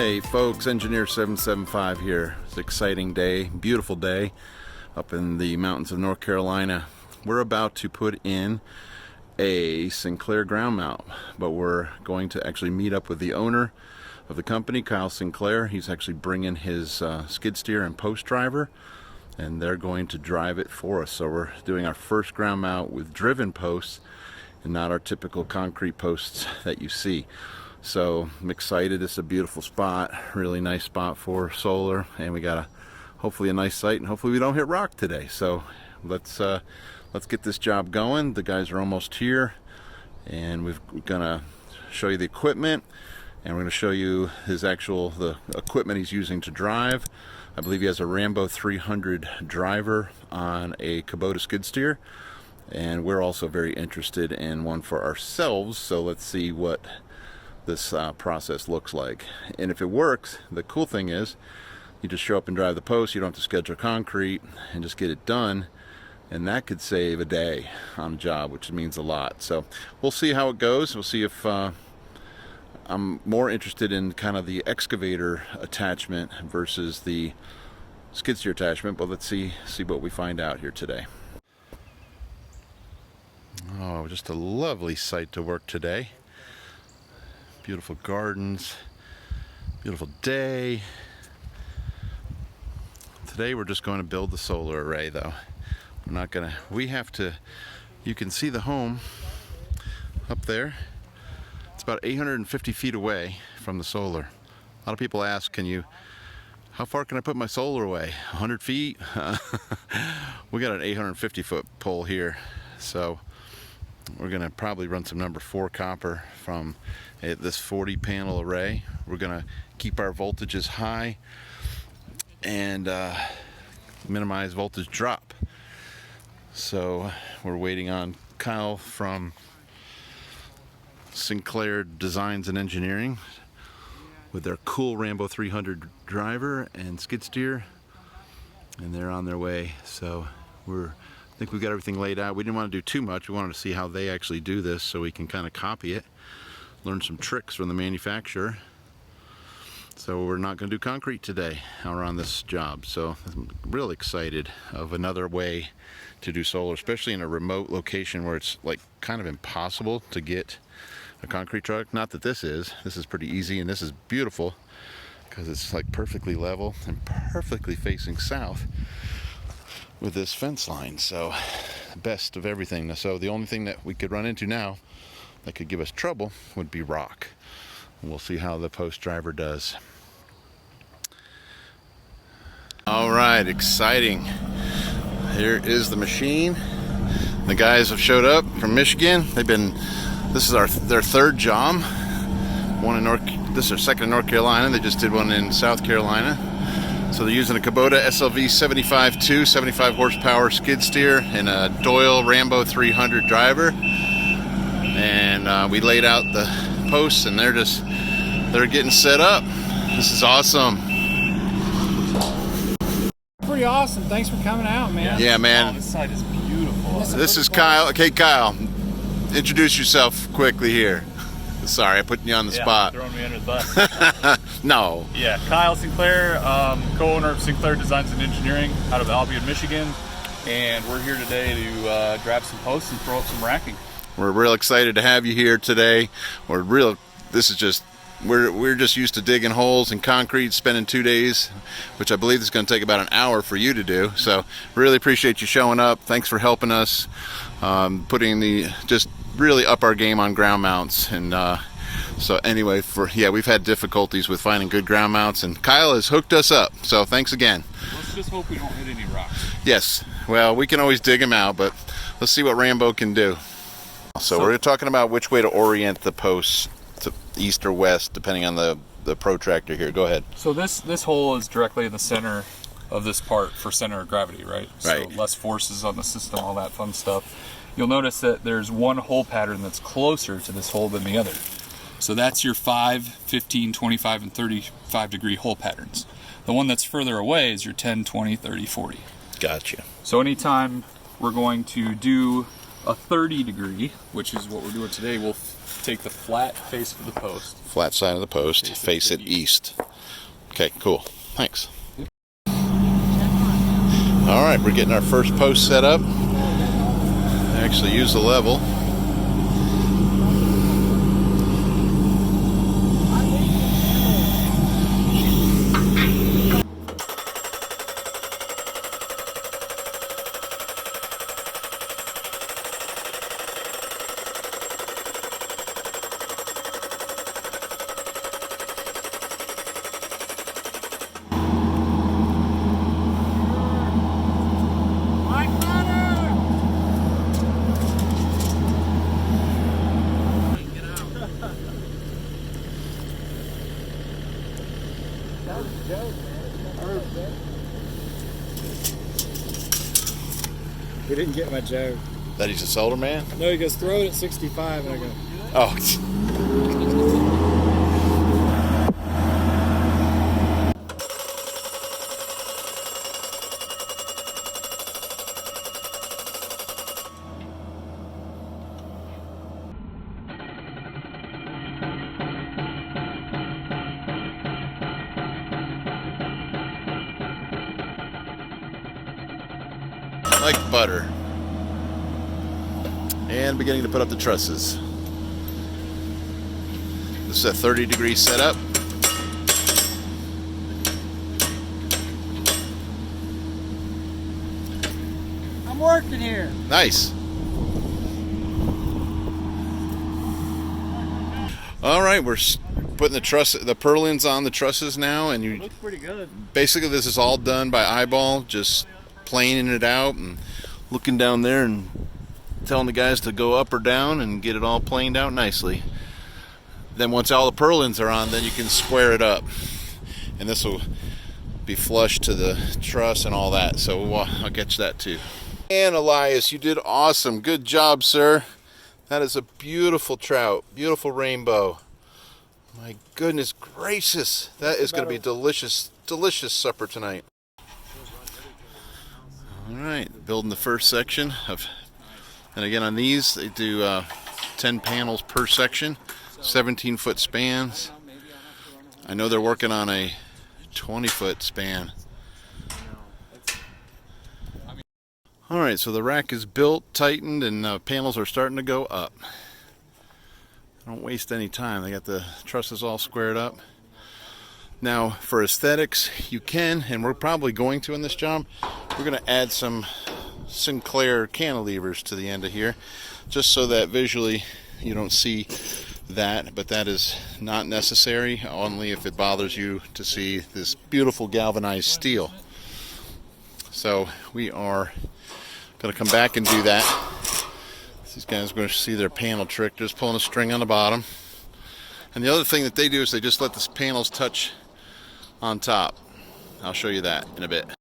Hey folks, Engineer 775 here. It's an exciting day, beautiful day up in the mountains of North Carolina. We're about to put in a Sinclair ground mount, but we're going to actually meet up with the owner of the company, Kyle Sinclair. He's actually bringing his skid steer and post driver, and they're going to drive it for us. So we're doing our first ground mount with driven posts and not our typical concrete posts that you see. So I'm excited. It's a beautiful spot, really nice spot for solar, and we got hopefully a nice site, and hopefully we don't hit rock today. So let's get this job going. The guys are almost here, and we're gonna show you the equipment, and we're gonna show you the equipment he's using to drive. I believe he has a Rambo 300 driver on a Kubota skid steer, and we're also very interested in one for ourselves. So let's see what this process looks like. And if it works, the cool thing is you just show up and drive the post. You don't have to schedule concrete and just get it done, and that could save a day on a job, which means a lot. So we'll see how it goes. We'll see if I'm more interested in kind of the excavator attachment versus the skid steer attachment, but let's see what we find out here today. Oh, just a lovely site to work today. Beautiful gardens, beautiful day. Today we're just going to build the solar array though. You can see the home up there. It's about 850 feet away from the solar. A lot of people ask, how far can I put my solar away? 100 feet? We got an 850 foot pole here. So we're gonna probably run some number 4 copper from this 40 panel array. We're gonna keep our voltages high and minimize voltage drop. So we're waiting on Kyle from Sinclair Designs and Engineering with their cool Rambo 300 driver and skid steer, and they're on their way. So I think we've got everything laid out. We didn't want to do too much. We wanted to see how they actually do this so we can kind of copy it, learn some tricks from the manufacturer. So we're not going to do concrete today or on this job. So I'm really excited of another way to do solar, especially in a remote location where it's like kind of impossible to get a concrete truck. Not that this is pretty easy, and this is beautiful because it's like perfectly level and perfectly facing south with this fence line. So best of everything. So the only thing that we could run into now that could give us trouble would be rock. And we'll see how the post driver does. All right, exciting. Here is the machine. The guys have showed up from Michigan. This is their third job. This is their second in North Carolina. They just did one in South Carolina. So they're using a Kubota SLV 75.2, 75 horsepower skid steer and a Doyle Rambo 300 driver. And we laid out the posts, and they're getting set up. This is awesome. Pretty awesome. Thanks for coming out, man. Yeah, man. Oh, this site is beautiful. This is Kyle. Okay, Kyle, introduce yourself quickly here. Sorry, I put you on the spot. Throwing me under the bus. No. Yeah, Kyle Sinclair, co-owner of Sinclair Designs and Engineering out of Albion, Michigan, and we're here today to grab some posts and throw up some racking. We're real excited to have you here today. We're just used to digging holes in concrete, spending 2 days, which I believe is going to take about an hour for you to do. So really appreciate you showing up. Thanks for helping us, just really up our game on ground mounts. And so anyway, we've had difficulties with finding good ground mounts, and Kyle has hooked us up. So thanks again. Let's just hope we don't hit any rocks. Yes. Well, we can always dig them out, but let's see what Rambo can do. So we're talking about which way to orient the posts, to east or west, depending on the protractor here. Go ahead. So this hole is directly in the center of this part for center of gravity, right? Right. So less forces on the system, all that fun stuff. You'll notice that there's one hole pattern that's closer to this hole than the other. So that's your 5, 15, 25, and 35 degree hole patterns. The one that's further away is your 10, 20, 30, 40. Gotcha. So anytime we're going to do a 30 degree, which is what we're doing today, we'll take the flat face of the post. Flat side of the post, face it east. Okay, cool. Thanks. All right, we're getting our first post set up. Actually use the level. He didn't get my joke. That he's a solder man? No, he goes, throw it at 65, and I go, Oh. Like butter. And beginning to put up the trusses. This is a 30-degree setup. I'm working here. Nice. All right, we're putting the purlins on the trusses now, and Looks pretty good. basically this is all done by eyeball, just planing it out and looking down there and telling the guys to go up or down and get it all planed out nicely. Then once all the purlins are on, then you can square it up, and this will be flush to the truss and all that. So I'll get you that too. And Elias, you did awesome. Good job, sir. That is a beautiful trout, beautiful rainbow. My goodness gracious, that is going to be delicious, delicious supper tonight. All right, building the first section of, and again on these they do 10 panels per section, 17-foot spans. I know they're working on a 20-foot span. All right, so the rack is built, tightened, and panels are starting to go up. Don't waste any time. They got the trusses all squared up. Now, for aesthetics, you can, and we're probably going to in this job, we're going to add some Sinclair cantilevers to the end of here, just so that visually you don't see that, but that is not necessary, only if it bothers you to see this beautiful galvanized steel. So we are going to come back and do that. These guys are going to see their panel trick, just pulling a string on the bottom. And the other thing that they do is they just let the panels touch on top. I'll show you that in a bit.